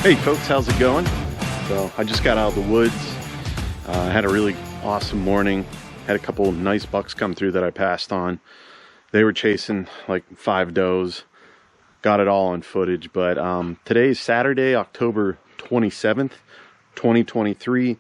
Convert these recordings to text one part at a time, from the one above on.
Hey folks, how's it going? So I just got out of the woods. I had a really awesome morning. Had a couple nice bucks come through that I passed on. They were chasing like 5 does. Got it all on footage, but today is Saturday, October 27th, 2023.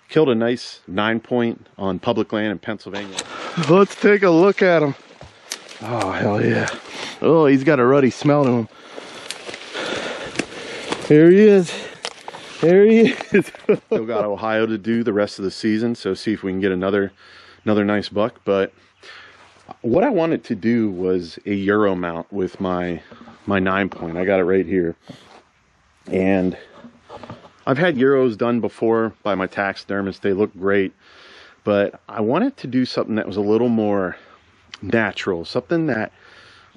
Killed a nice 9-point on public land in Pennsylvania. Let's take a look at him. Oh, hell yeah. Oh, he's got a ruddy smell to him. There he is. There he is. Still got Ohio to do the rest of the season, so see if we can get another nice buck. But what I wanted to do was a Euro mount with my 9-point. I got it right here. And I've had Euros done before by my taxidermist. They look great. But I wanted to do something that was a little more natural, something that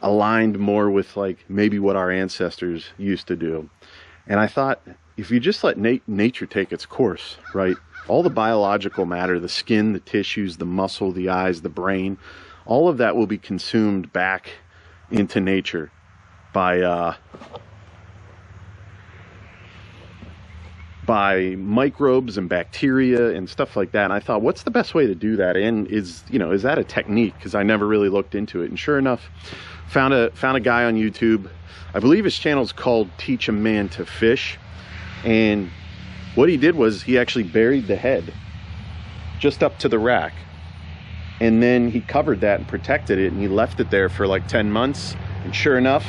aligned more with like maybe what our ancestors used to do. And I thought, if you just let nature take its course, right? All the biological matter, the skin, the tissues, the muscle, the eyes, the brain, all of that will be consumed back into nature by microbes and bacteria and stuff like that. And I thought, what's the best way to do that? And is that a technique? Because I never really looked into it. And sure enough, found a guy on YouTube. I believe his channel is called Teach a Man to Fish. And what he did was he actually buried the head just up to the rack. And then he covered that and protected it. And he left it there for like 10 months. And sure enough,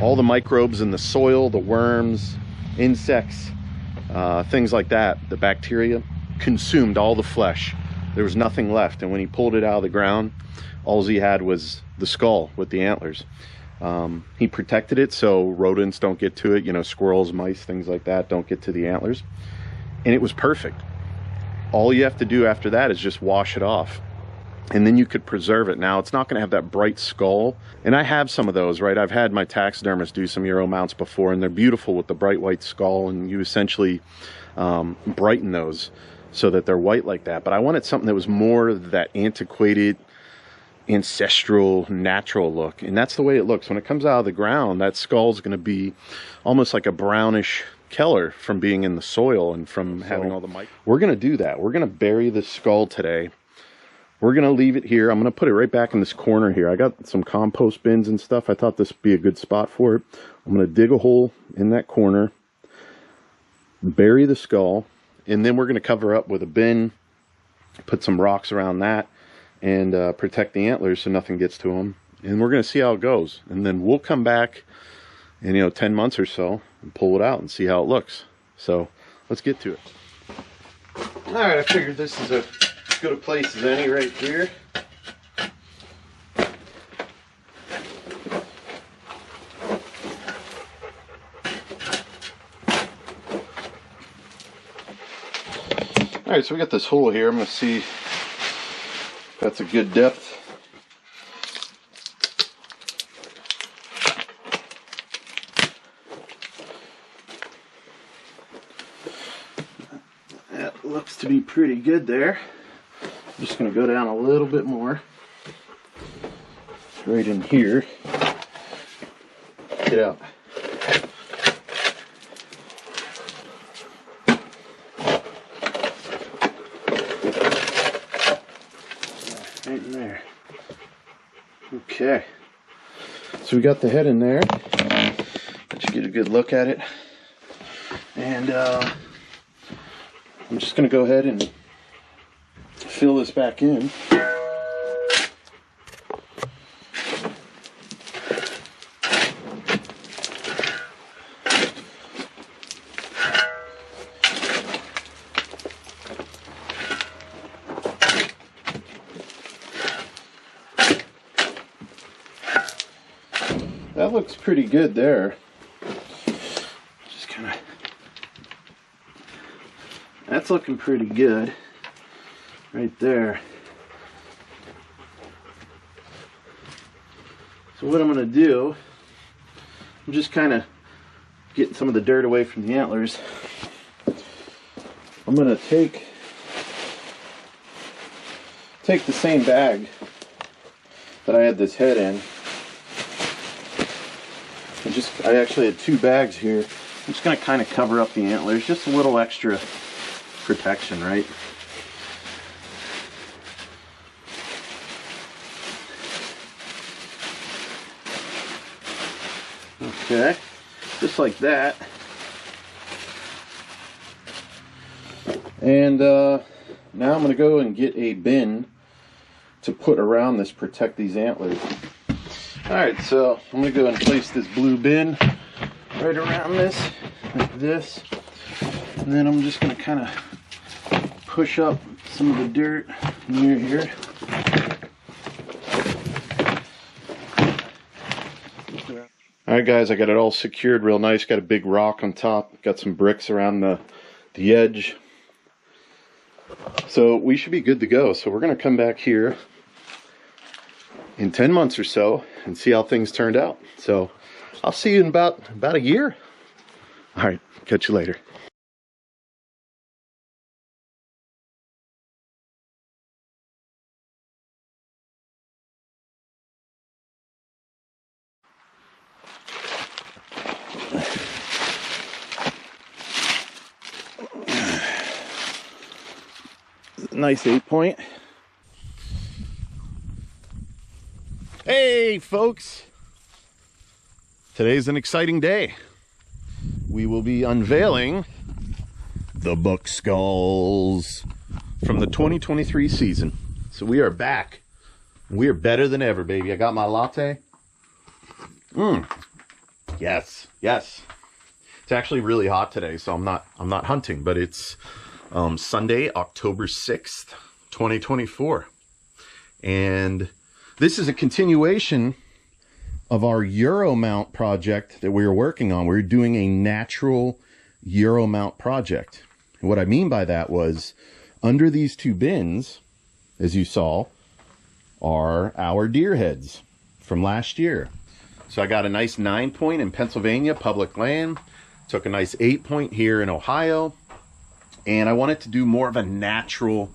all the microbes in the soil, the worms, insects, things like that, the bacteria, consumed all the flesh. There was nothing left. And when he pulled it out of the ground, all he had was the skull with the antlers. He protected it so rodents don't get to it, squirrels, mice, things like that don't get to the antlers. And it was perfect. All you have to do after that is just wash it off. And then you could preserve it. Now, it's not going to have that bright skull. And I have some of those, right? I've had my taxidermist do some Euro mounts before, and they're beautiful with the bright white skull. And you essentially brighten those so that they're white like that. But I wanted something that was more that antiquated, ancestral, natural look. And that's the way it looks. When it comes out of the ground, that skull's going to be almost like a brownish color from being in the soil and from having all the mic. We're going to do that. We're going to bury the skull today. We're going to leave it here. I'm going to put it right back in this corner here. I got some compost bins and stuff. I thought this would be a good spot for it. I'm going to dig a hole in that corner, bury the skull, and then we're going to cover up with a bin, put some rocks around that, and protect the antlers so nothing gets to them. And we're going to see how it goes. And then we'll come back in 10 months or so and pull it out and see how it looks. So let's get to it. All right, I figured this is as good a place as any right here. All right, so we got this hole here. I'm going to see if that's a good depth. That looks to be pretty good there. I'm just going to go down a little bit more. Right in here. Get out. Right in there. Okay. So we got the head in there. Let you get a good look at it. And I'm just going to go ahead and fill this back in. That looks pretty good there. Just kind of, that's looking pretty good right there. So what I'm going to do, I'm just kind of getting some of the dirt away from the antlers. I'm going to take the same bag that I had this head in. I actually had two bags here. I'm I'm just going to kind of cover up the antlers, just a little extra protection, right? Okay, just like that. And now I'm going to go and get a bin to put around this, protect these antlers. Alright, so I'm going to go and place this blue bin right around this, like this. And then I'm just going to kind of push up some of the dirt near here. Alright guys, I got it all secured real nice. Got a big rock on top. Got some bricks around the edge. So we should be good to go. So we're going to come back here in 10 months or so and see how things turned out. So I'll see you in about a year. All right, catch you later. Nice 8-point. Hey folks, today's an exciting day. We will be unveiling the buck skulls from the 2023 season. So we are back. We are better than ever, baby. I got my latte. Yes, yes. It's actually really hot today, so I'm not hunting, but it's Sunday, October 6th, 2024. And this is a continuation of our Euro mount project that we were working on. We're doing a natural Euro mount project. And what I mean by that was, under these two bins, as you saw, are our deer heads from last year. So I got a nice 9-point in Pennsylvania, public land. Took a nice 8-point here in Ohio. And I wanted to do more of a natural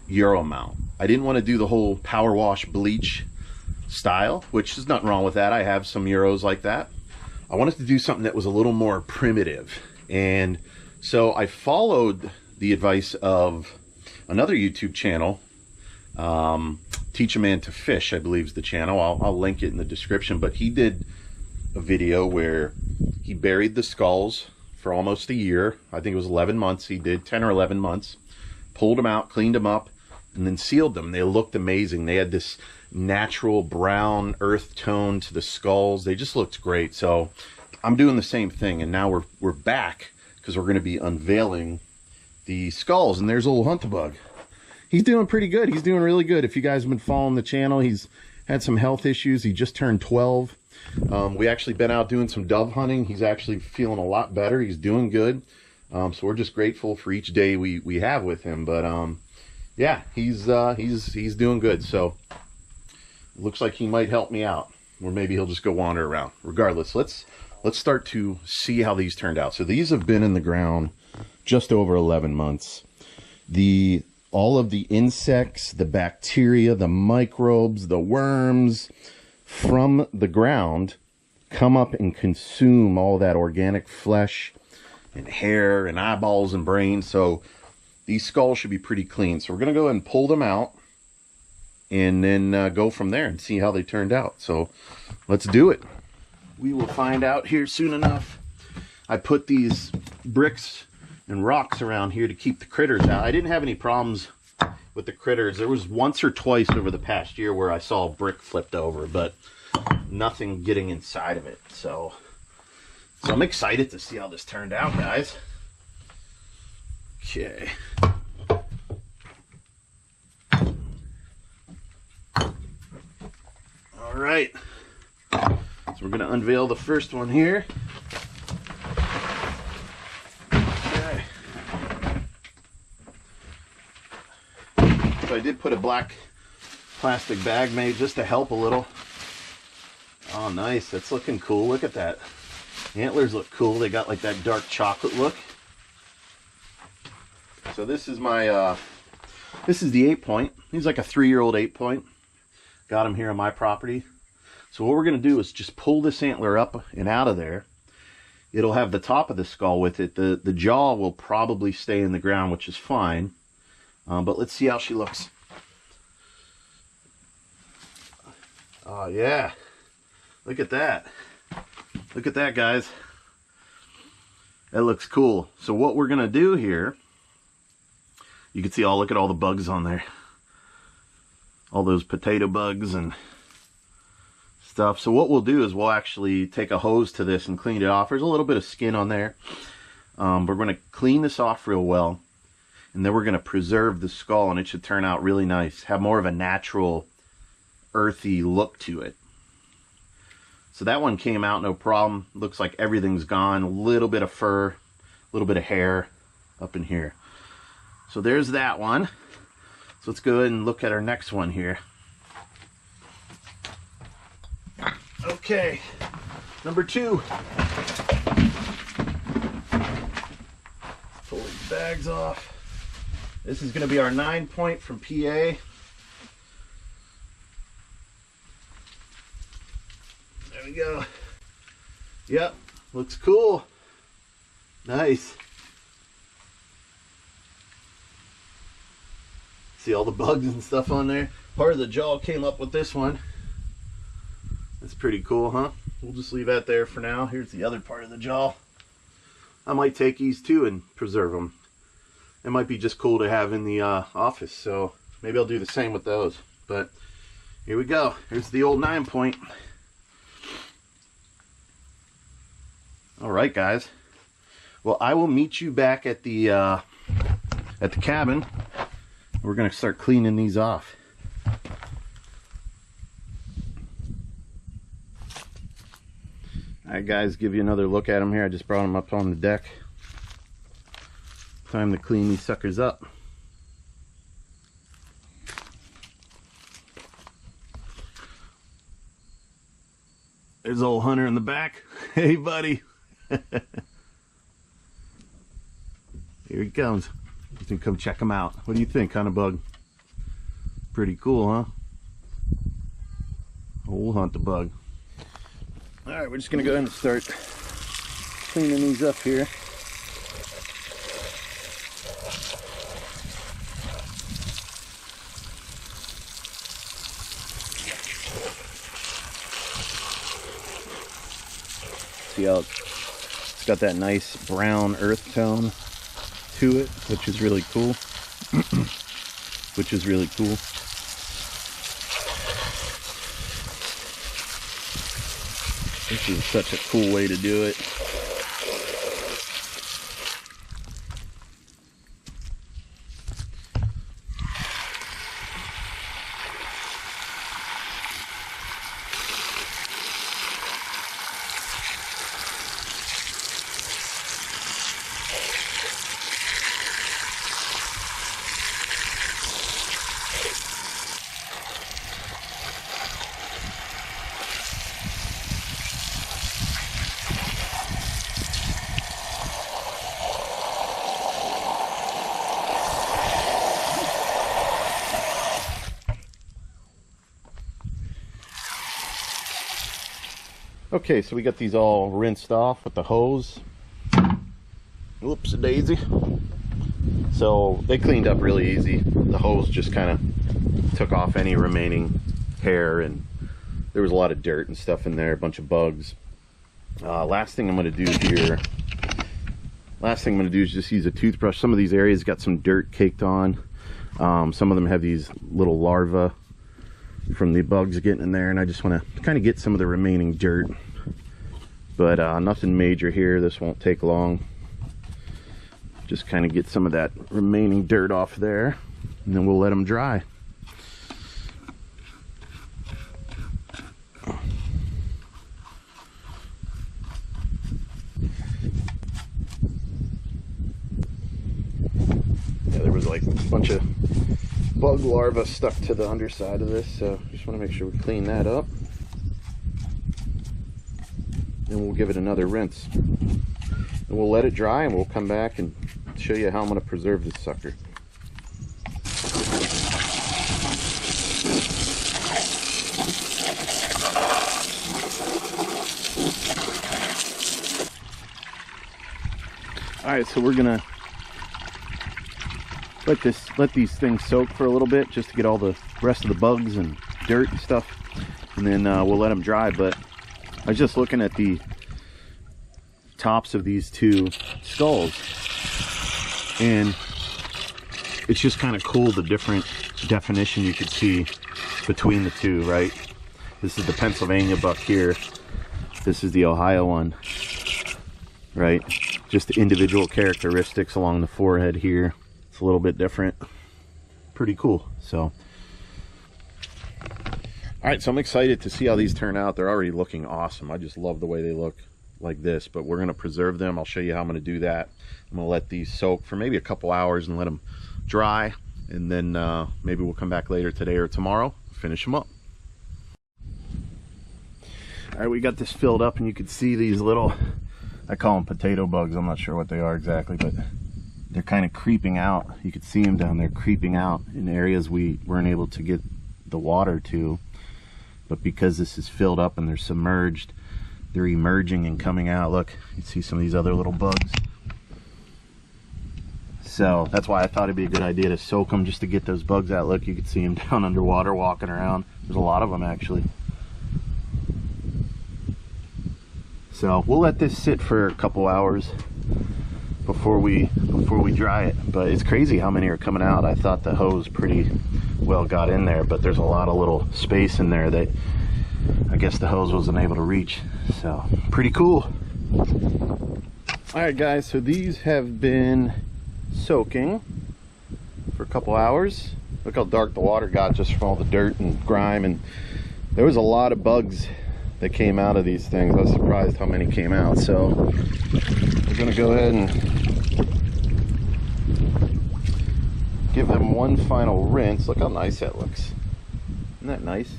Euro mount. I didn't want to do the whole power wash bleach style, which is nothing wrong with that. I have some Euros like that. I wanted to do something that was a little more primitive. And so I followed the advice of another YouTube channel, Teach a Man to Fish, I believe is the channel. I'll link it in the description. But he did a video where he buried the skulls for almost a year. I think it was 11 months. He did 10 or 11 months. Pulled them out, cleaned them up, and then sealed them. They looked amazing. They had this natural brown earth tone to the skulls. They just looked great. So I'm doing the same thing, and now we're back because we're going to be unveiling the skulls. And there's old Hunt-A-Bug. He's doing pretty good. He's doing really good. If you guys have been following the channel, he's had some health issues. He just turned 12. We actually been out doing some dove hunting. He's actually feeling a lot better. He's doing good. So we're just grateful for each day we have with him. But yeah, he's doing good. So it looks like he might help me out, or maybe he'll just go wander around. Regardless, let's start to see how these turned out. So these have been in the ground just over 11 months. All of the insects, the bacteria, the microbes, the worms from the ground come up and consume all that organic flesh and hair and eyeballs and brains. So these skulls should be pretty clean. So we're going to go ahead and pull them out and then go from there and see how they turned out. So let's do it. We will find out here soon enough. I put these bricks and rocks around here to keep the critters out. I didn't have any problems with the critters. There was once or twice over the past year where I saw a brick flipped over, but nothing getting inside of it. So I'm excited to see how this turned out, guys. Okay. All right. So we're going to unveil the first one here. Okay. So I did put a black plastic bag made just to help a little. Oh, nice. That's looking cool. Look at that. Antlers look cool. They got like that dark chocolate look. So this is my, this is the 8-point. He's like a 3-year-old 8-point. Got him here on my property. So what we're going to do is just pull this antler up and out of there. it'll have the top of the skull with it. The jaw will probably stay in the ground, which is fine. But let's see how she looks. Oh yeah, look at that. Look at that, guys. That looks cool. So what we're gonna do here, you can see, oh, look at all the bugs on there. All those potato bugs and stuff. So what we'll do is we'll actually take a hose to this and clean it off. There's a little bit of skin on there. We're gonna clean this off real well. And then we're gonna preserve the skull, and it should turn out really nice. Have more of a natural, earthy look to it. So that one came out no problem. Looks like everything's gone. A little bit of fur, a little bit of hair up in here. So there's that one. So let's go ahead and look at our next one here. Okay, number 2. Pull these bags off. This is going to be our 9-point from PA. There we go. Yep, looks cool. Nice. See all the bugs and stuff on there. Part of the jaw came up with this one. That's pretty cool, huh? We'll just leave that there for now. Here's the other part of the jaw. I might take these too and preserve them. It might be just cool to have in the office, so maybe I'll do the same with those. But here we go. Here's the old 9-point. All right, guys. Well, I will meet you back at the cabin. We're gonna start cleaning these off. All right, guys, give you another look at them here. I just brought them up on the deck. Time to clean these suckers up. There's old Hunter in the back. Hey, buddy. Here he comes. You can come check him out. What do you think, Hunt-a-bug? Pretty cool, huh? Old Hunt-a-bug. All right, we're just gonna go ahead and start cleaning these up here. See how it's got that nice brown earth tone to it, which is really cool. Which is really cool. This is such a cool way to do it. Okay, so we got these all rinsed off with the hose. Whoops, a daisy. So they cleaned up really easy. The hose just kind of took off any remaining hair, and there was a lot of dirt and stuff in there, a bunch of bugs. Last thing I'm going to do here, is just use a toothbrush. Some of these areas got some dirt caked on. Some of them have these little larvae from the bugs getting in there, and I just want to kind of get some of the remaining dirt, but nothing major here. This won't take long. Just kind of get some of that remaining dirt off there, and then we'll let them dry. Yeah, there was like a bunch of bug larvae stuck to the underside of this, so just want to make sure we clean that up, and we'll give it another rinse, and we'll let it dry, and we'll come back and show you how I'm going to preserve this sucker. All right, so we're gonna let these things soak for a little bit just to get all the rest of the bugs and dirt and stuff, and then we'll let them dry. But I was just looking at the tops of these two skulls, and it's just kind of cool the different definition you could see between the two, right? This is the Pennsylvania buck here, this is the Ohio one, right? Just the individual characteristics along the forehead here, it's a little bit different. Pretty cool. So all right, so I'm excited to see how these turn out. They're already looking awesome. I just love the way they look like this, but we're going to preserve them. I'll show you how I'm going to do that. I'm going to let these soak for maybe a couple hours and let them dry, and then maybe we'll come back later today or tomorrow, finish them up. All right, we got this filled up, and you can see these little, I call them potato bugs. I'm not sure what they are exactly, but they're kind of creeping out. You can see them down there creeping out in areas we weren't able to get the water to, but because this is filled up and they're submerged, they're emerging and coming out. Look, you see some of these other little bugs. So that's why I thought it'd be a good idea to soak them just to get those bugs out. Look, you can see them down underwater walking around. There's a lot of them actually. So we'll let this sit for a couple hours before we dry it. But it's crazy how many are coming out. I thought the hose pretty well got in there, but there's a lot of little space in there that I guess the hose wasn't able to reach. So pretty cool. All right guys, so these have been soaking for a couple hours. Look how dark the water got just from all the dirt and grime, and there was a lot of bugs that came out of these things. I was surprised how many came out. So we're gonna go ahead and give them one final rinse. Look how nice that looks. Isn't that nice?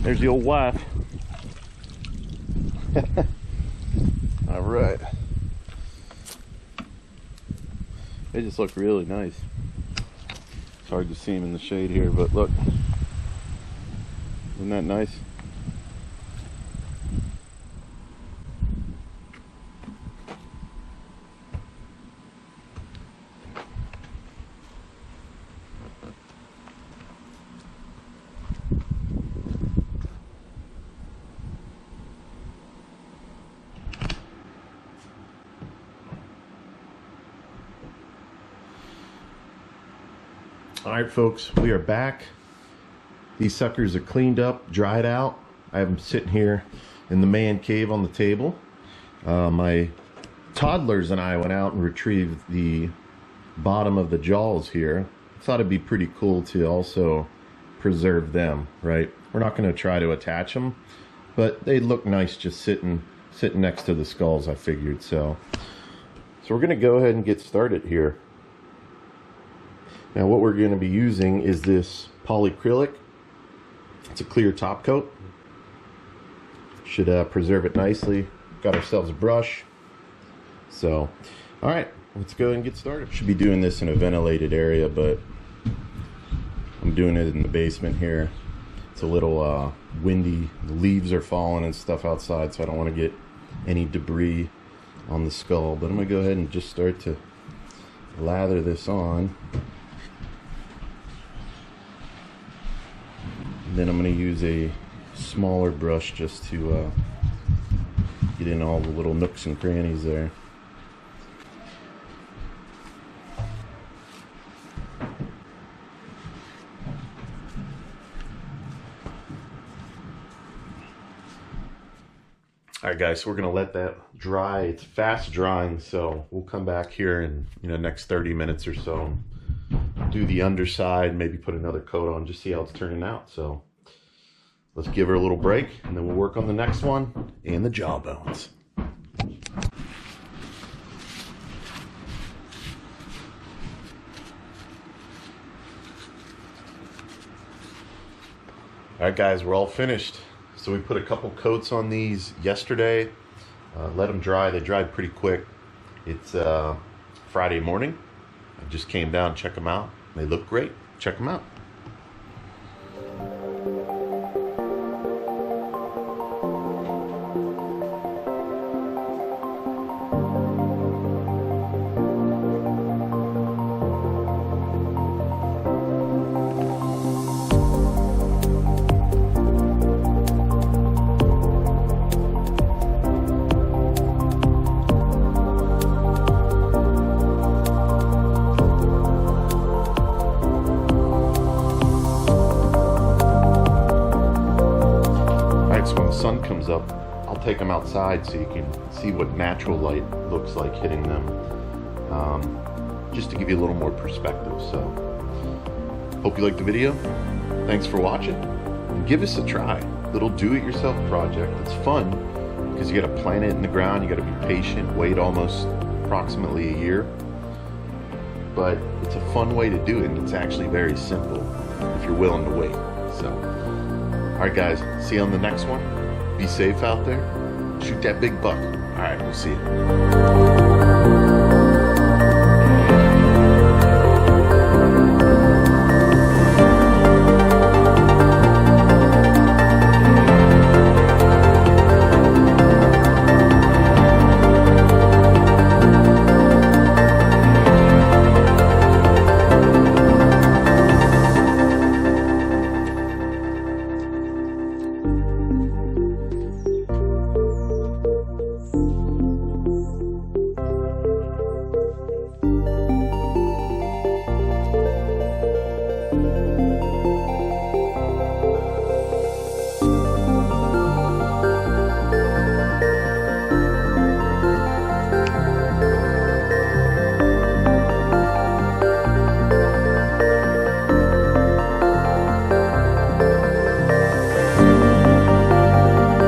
There's the old wife. All right. They just look really nice. It's hard to see them in the shade here, but look. Isn't that nice? All right, folks, we are back. These suckers are cleaned up, dried out. I have them sitting here in the man cave on the table. My toddlers and I went out and retrieved the bottom of the jaws here. I thought it'd be pretty cool to also preserve them, right? We're not going to try to attach them, but they look nice just sitting next to the skulls, I figured. So we're going to go ahead and get started here. Now what we're going to be using is this polycrylic. It's a clear top coat. Should preserve it nicely. Got ourselves a brush. So, all right, let's go ahead and get started. Should be doing this in a ventilated area, but I'm doing it in the basement here. It's a little windy. The leaves are falling and stuff outside, so I don't want to get any debris on the skull. But I'm going to go ahead and just start to lather this on. And then I'm going to use a smaller brush just to get in all the little nooks and crannies there. All right, guys, so we're going to let that dry. It's fast drying, so we'll come back here in next 30 minutes or so. Do the underside, maybe put another coat on, just see how it's turning out. So let's give her a little break, and then we'll work on the next one and the jawbones. All right, guys, we're all finished. So we put a couple coats on these yesterday, let them dry. They dried pretty quick. It's Friday morning. I just came down, check them out. They look great. Check them out. next, when the sun comes up, I'll take them outside so you can see what natural light looks like hitting them, just to give you a little more perspective. So, hope you liked the video. Thanks for watching, and give us a try. Little do-it-yourself project. It's fun because you got to plant it in the ground, you got to be patient, wait almost approximately a year. But it's a fun way to do it, and it's actually very simple if you're willing to wait. So, all right, guys, see you on the next one. Be safe out there. Shoot that big buck. All right, we'll see you.